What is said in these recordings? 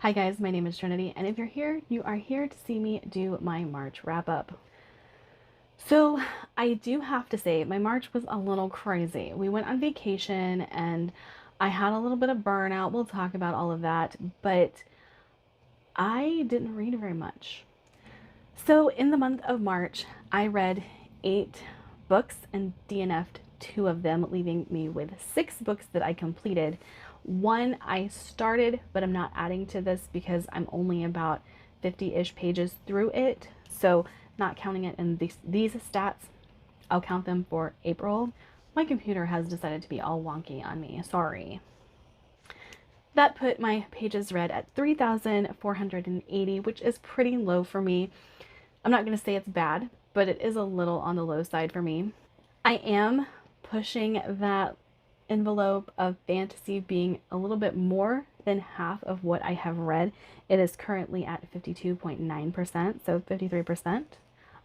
Hi guys, my name is Trinity, and if you're here, you are here to see me do my March wrap up. So I do have to say, my March was a little crazy. We went on vacation and I had a little bit of burnout. We'll talk about all of that, but I didn't read very much. So in the month of March, I read 8 books and DNF'd 2 of them, leaving me with 6 books that I completed. One I started, but I'm not adding to this because I'm only about 50-ish pages through it. So not counting it in these stats, I'll count them for April. My computer has decided to be all wonky on me, sorry. That put my pages read at 3,480, which is pretty low for me. I'm not going to say it's bad, but it is a little on the low side for me. I am pushing that envelope of fantasy being a little bit more than half of what I have read. It is currently at 52.9%, so 53%.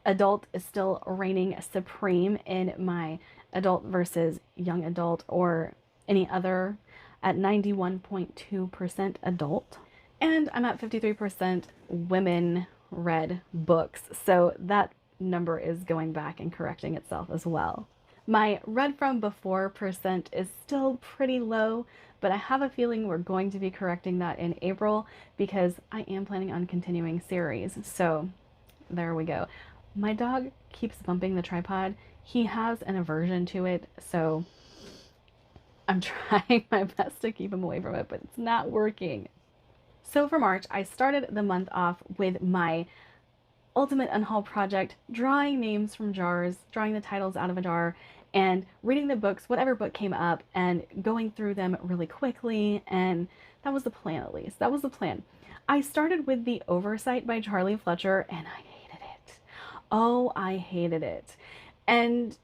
Adult is still reigning supreme in my adult versus young adult or any other at 91.2% adult. And I'm at 53% women read books, so that number is going back and correcting itself as well. My read from before percent is still pretty low, but I have a feeling we're going to be correcting that in April because I am planning on continuing series. So there we go. My dog keeps bumping the tripod. He has an aversion to it, so I'm trying my best to keep him away from it, but it's not working. So for March, I started the month off with my ultimate unhaul project, drawing names from jars, drawing the titles out of a jar, and reading the books, whatever book came up, and going through them really quickly. And that was the plan, at least. That was the plan. I started with the Oversight by Charlie Fletcher, and I hated it. Oh, I hated it. And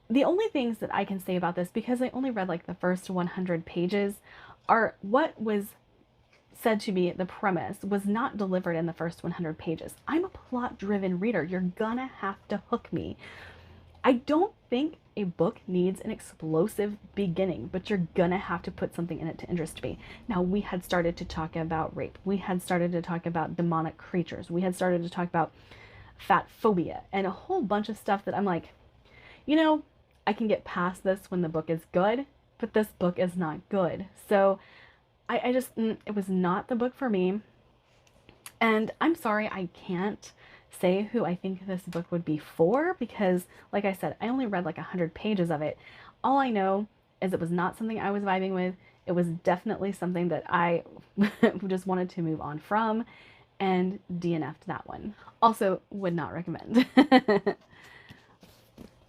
the only things that I can say about this, because I only read like the first 100 pages, are what was said to be the premise was not delivered in the first 100 pages. I'm a plot-driven reader. You're gonna have to hook me. I don't think a book needs an explosive beginning, but you're gonna have to put something in it to interest me. Now, we had started to talk about rape. We had started to talk about demonic creatures. We had started to talk about fat phobia and a whole bunch of stuff that I'm like, you know, I can get past this when the book is good, but this book is not good. So I just, it was not the book for me. And I'm sorry, I can't say who I think this book would be for because, like I said, I only read like 100 pages of it. All I know is it was not something I was vibing with. It was definitely something that I just wanted to move on from, and DNF'd that one. Also, would not recommend.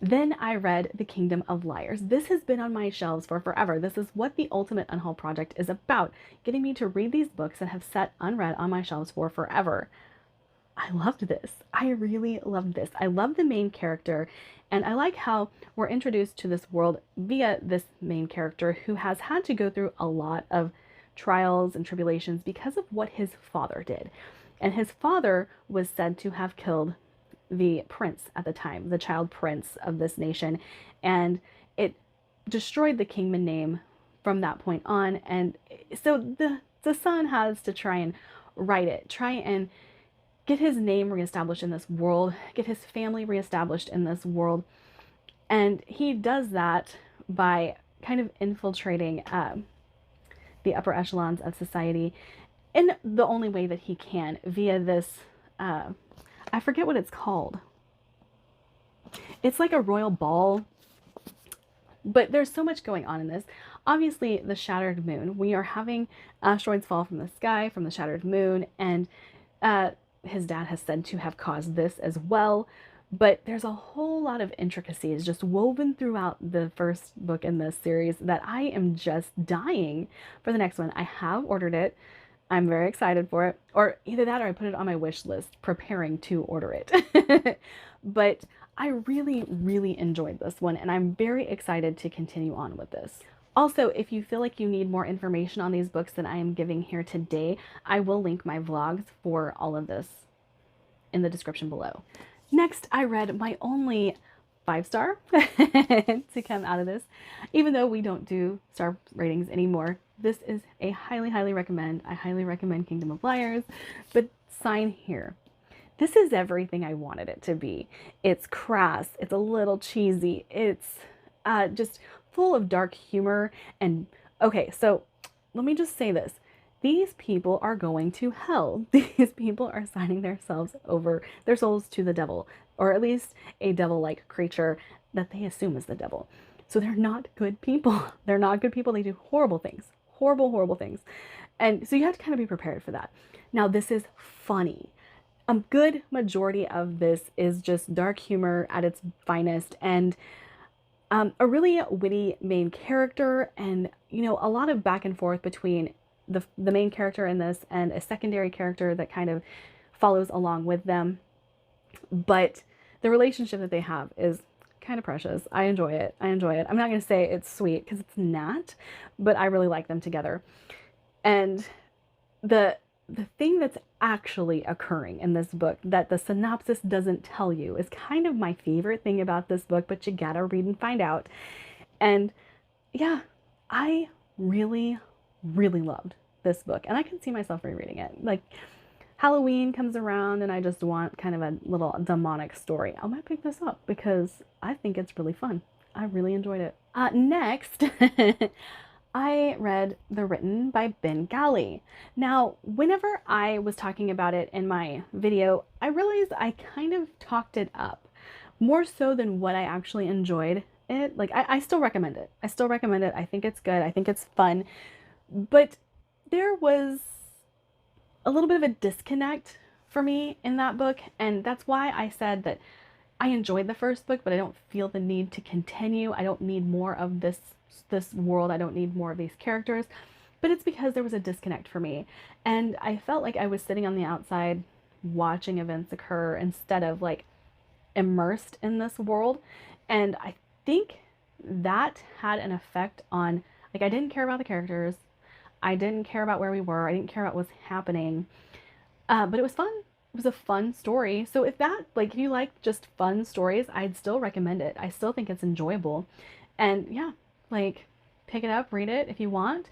Then I read The Kingdom of Liars. This has been on my shelves for forever. This is what the Ultimate Unhaul Project is about, getting me to read these books that have sat unread on my shelves for forever. I loved this. I really loved this. I love the main character, and I like how we're introduced to this world via this main character who has had to go through a lot of trials and tribulations because of what his father did. And his father was said to have killed the prince at the time, the child prince of this nation, and it destroyed the Kingman name from that point on. And so the son has to try and right it, try and get his name reestablished in this world, get his family reestablished in this world. And he does that by kind of infiltrating the upper echelons of society in the only way that he can via this I forget what it's called. It's like a royal ball, but there's so much going on in this. Obviously, the shattered moon. We are having asteroids fall from the sky from the shattered moon, and his dad has said to have caused this as well. But there's a whole lot of intricacies just woven throughout the first book in this series that I am just dying for the next one. I have ordered it. I'm very excited for it, or either that or I put it on my wish list, preparing to order it. But I really, really enjoyed this one, and I'm very excited to continue on with this. Also, if you feel like you need more information on these books than I am giving here today, I will link my vlogs for all of this in the description below. Next, I read my only 5-star to come out of this. Even though we don't do star ratings anymore, this is a highly, highly recommend. I highly recommend Kingdom of Liars, but sign here. This is everything I wanted it to be. It's crass, it's a little cheesy, it's just full of dark humor. And okay, so let me just say this. These people are going to hell. These people are signing themselves over their souls to the devil, or at least a devil-like creature that they assume is the devil. So they're not good people. They're not good people. They do horrible things, horrible, horrible things. And so you have to kind of be prepared for that. Now, this is funny. A good majority of this is just dark humor at its finest, and a really witty main character, and a lot of back and forth between the main character in this and a secondary character that kind of follows along with them. But the relationship that they have is kind of precious. I enjoy it. I'm not going to say it's sweet because it's not, but I really like them together. And the thing that's actually occurring in this book that the synopsis doesn't tell you is kind of my favorite thing about this book, but you gotta read and find out. And yeah, I really, really loved this book, and I can see myself rereading it. Like, Halloween comes around and I just want kind of a little demonic story, I might pick this up because I think it's really fun. I really enjoyed it. Next, I read The Written by Bengali. Now, whenever I was talking about it in my video, I realized I kind of talked it up more so than what I actually enjoyed it. Like, I still recommend it. I still recommend it. I think it's good. I think it's fun. But there was a little bit of a disconnect for me in that book, and that's why I said that I enjoyed the first book, but I don't feel the need to continue. I don't need more of this world. I don't need more of these characters, but it's because there was a disconnect for me, and I felt like I was sitting on the outside watching events occur instead of like immersed in this world. And I think that had an effect on, like, I didn't care about the characters. I didn't care about where we were. I didn't care about what was happening. But it was fun. It was a fun story. So if you like just fun stories, I'd still recommend it. I still think it's enjoyable. And yeah, like, pick it up, read it if you want.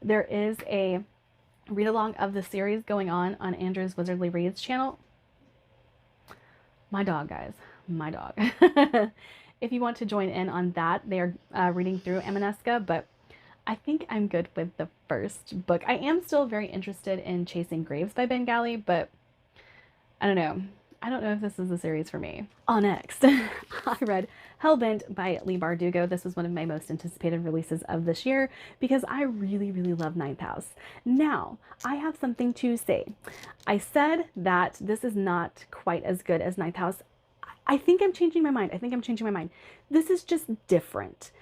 There is a read along of the series going on Andrew's Wizardly Reads channel. My dog, guys, my dog. If you want to join in on that, they're reading through Emaneska, but I think I'm good with the first book. I am still very interested in Chasing Graves by Bengali, but I don't know. I don't know if this is a series for me. Next, I read Hellbent by Leigh Bardugo. This was one of my most anticipated releases of this year because I really, really love Ninth House. Now, I have something to say. I said that this is not quite as good as Ninth House. I think I'm changing my mind. This is just different.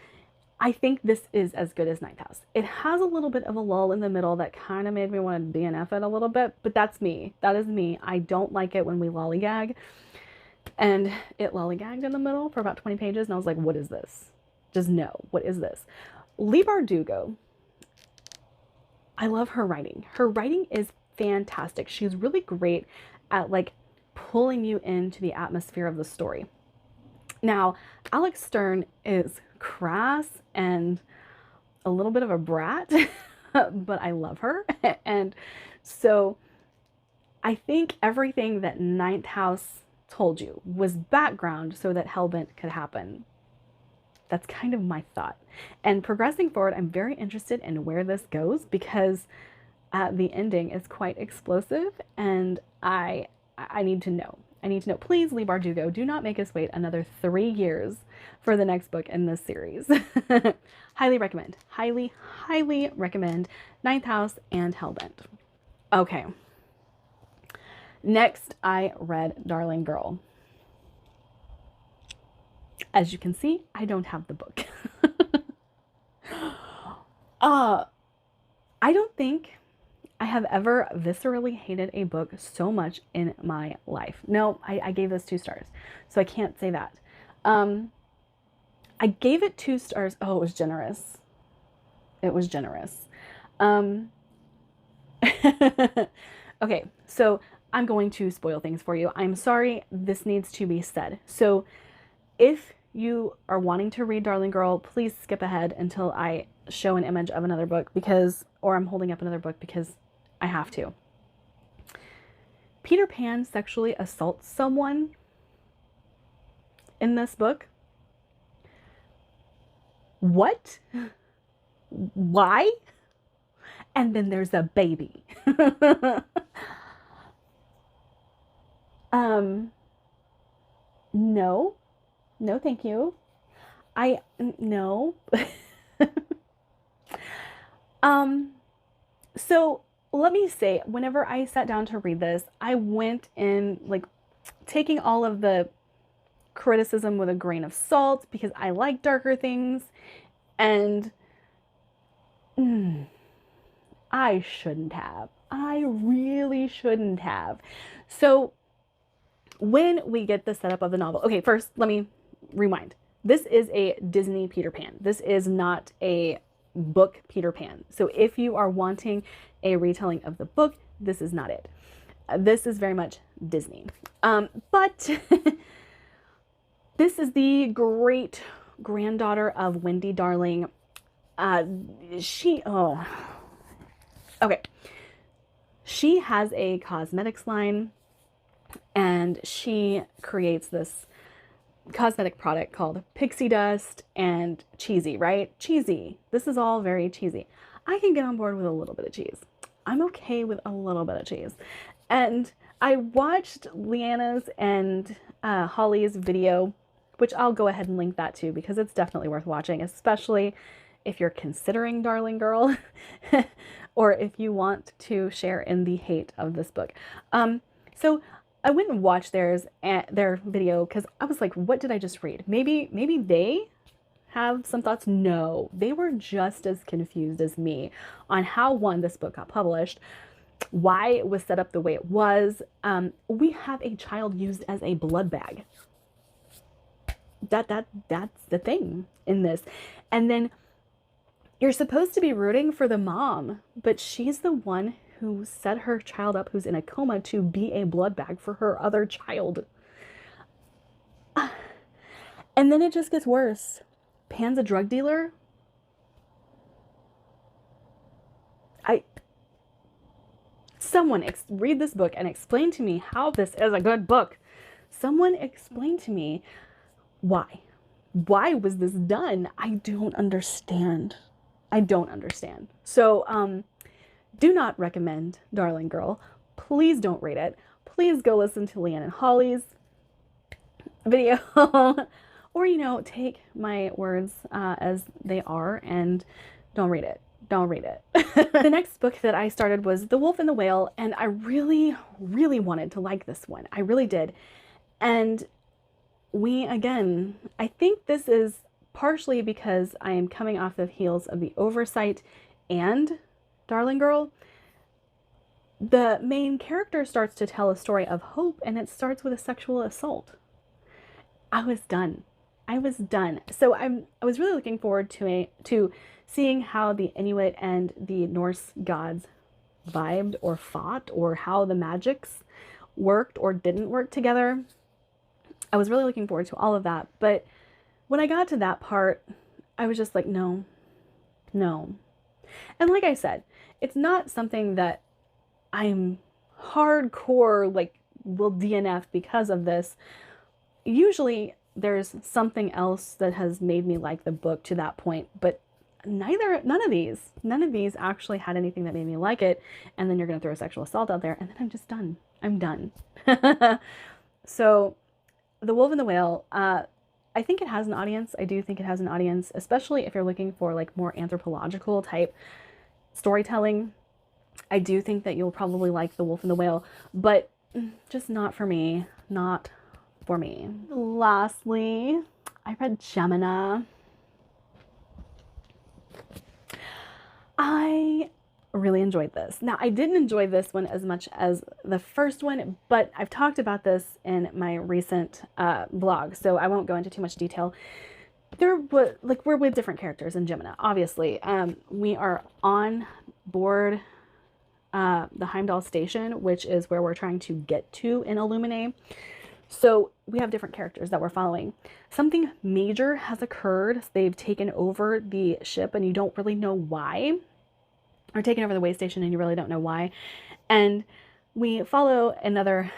I think this is as good as Ninth House. It has a little bit of a lull in the middle that kind of made me want to DNF it a little bit, but that's me. That is me. I don't like it when we lollygag. And it lollygagged in the middle for about 20 pages, and I was like, what is this? Just no, what is this? Leigh Bardugo, I love her writing. Her writing is fantastic. She's really great at like pulling you into the atmosphere of the story. Now, Alex Stern is crass and a little bit of a brat, but I love her. And so I think everything that Ninth House told you was background so that Hellbent could happen. That's kind of my thought. And progressing forward, I'm very interested in where this goes because the ending is quite explosive, and I need to know. Please, Leigh Bardugo, do not make us wait another 3 years for the next book in this series. Highly recommend. Highly, highly recommend Ninth House and Hellbent. Okay. Next, I read Darling Girl. As you can see, I don't have the book. I don't think I have ever viscerally hated a book so much in my life. No, I gave this 2 stars, so I can't say that. I gave it 2 stars. Oh, it was generous. It was generous. Okay, so I'm going to spoil things for you. I'm sorry, this needs to be said. So if you are wanting to read Darling Girl, please skip ahead until I show an image of another book because, or I'm holding up another book because I have to. Peter Pan sexually assaults someone in this book. What? Why? And then there's a baby. No, no, thank you. No. So let me say, whenever I sat down to read this, I went in like taking all of the criticism with a grain of salt because I like darker things, and I shouldn't have. I really shouldn't have. So when we get the setup of the novel, okay, first let me rewind. This is a Disney Peter Pan. This is not a book Peter Pan. So if you are wanting a retelling of the book, this is not it. This is very much Disney. But this is the great granddaughter of Wendy Darling. She has a cosmetics line, and she creates this cosmetic product called Pixie Dust and Cheesy, right? Cheesy. This is all very cheesy. I can get on board with a little bit of cheese. I'm okay with a little bit of cheese. And I watched Liene's and Holly's video, which I'll go ahead and link that too, because it's definitely worth watching, especially if you're considering Darling Girl or if you want to share in the hate of this book. So I went and watched their video because I was like, what did I just read? Maybe they have some thoughts. No, they were just as confused as me on how, one, this book got published, why it was set up the way it was. We have a child used as a blood bag. That's the thing in this. And then you're supposed to be rooting for the mom, but she's the one who set her child up who's in a coma to be a blood bag for her other child. And then it just gets worse. Pan's a drug dealer. Someone read this book and explain to me how this is a good book. Someone explain to me why. Why was this done? I don't understand. So, do not recommend Darling Girl. Please don't read it. Please go listen to Liene and Holly's video. Or, take my words as they are and don't read it. Don't read it. The next book that I started was The Wolf and the Whale, and I really, really wanted to like this one. I really did. And I think this is partially because I am coming off the heels of the Oversight and Darling Girl. The main character starts to tell a story of hope, and it starts with a sexual assault. I was done. So I was really looking forward to seeing how the Inuit and the Norse gods vibed or fought, or how the magics worked or didn't work together. I was really looking forward to all of that. But when I got to that part, I was just like, no. And like I said, it's not something that I'm hardcore, will DNF because of this. Usually there's something else that has made me like the book to that point, but none of these actually had anything that made me like it. And then you're going to throw a sexual assault out there, and then I'm just done. I'm done. So The Wolf and the Whale, I think it has an audience. I do think it has an audience, especially if you're looking for more anthropological type storytelling. I do think that you'll probably like The Wolf and the Whale, but just not for me. Not for me. Lastly, I read Gemina. I really enjoyed this. Now, I didn't enjoy this one as much as the first one, but I've talked about this in my recent vlog, so I won't go into too much detail. We're with different characters in Gemina, obviously. We are on board the Heimdall station, which is where we're trying to get to in Illumine. So we have different characters that we're following. Something major has occurred. They've taken over the ship and you don't really know why, or taken over the way station and you really don't know why. And we follow another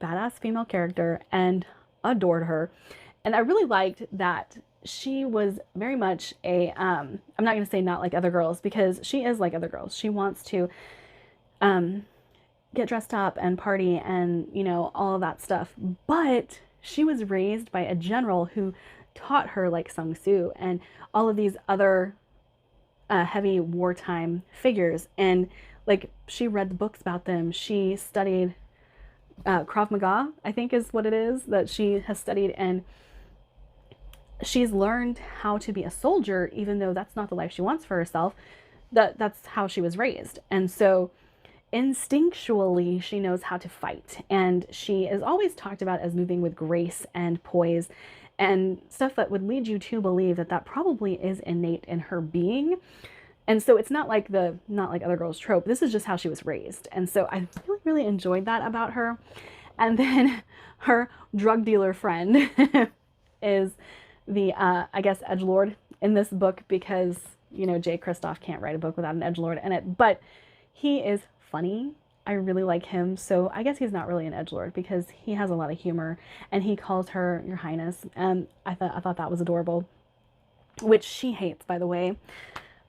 badass female character and adored her. And I really liked that she was very much a, I'm not going to say not like other girls, because she is like other girls. She wants to get dressed up and party and, you know, all of that stuff. But she was raised by a general who taught her like Sun Tzu and all of these other heavy wartime figures. And like she read the books about them. She studied Krav Maga, I think is what it is that she has studied. And she's learned how to be a soldier, even though that's not the life she wants for herself. That's how she was raised. And so instinctually, she knows how to fight. And she is always talked about as moving with grace and poise and stuff that would lead you to believe that that probably is innate in her being. And so it's not like other girls trope. This is just how she was raised. And so I really, really enjoyed that about her. And then her drug dealer friend is the, I guess, edgelord in this book, because, you know, Jay Kristoff can't write a book without an edgelord in it. But he is funny. I really like him. So I guess he's not really an edgelord because he has a lot of humor, and he calls her Your Highness. And I thought that was adorable, which she hates, by the way.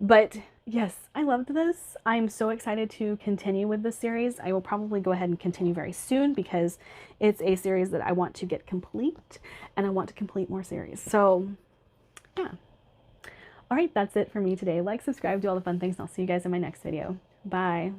But yes, I loved this. I'm so excited to continue with this series. I will probably go ahead and continue very soon because it's a series that I want to get complete, and I want to complete more series. So yeah. All right, that's it for me today. Like, subscribe, do all the fun things, and I'll see you guys in my next video. Bye.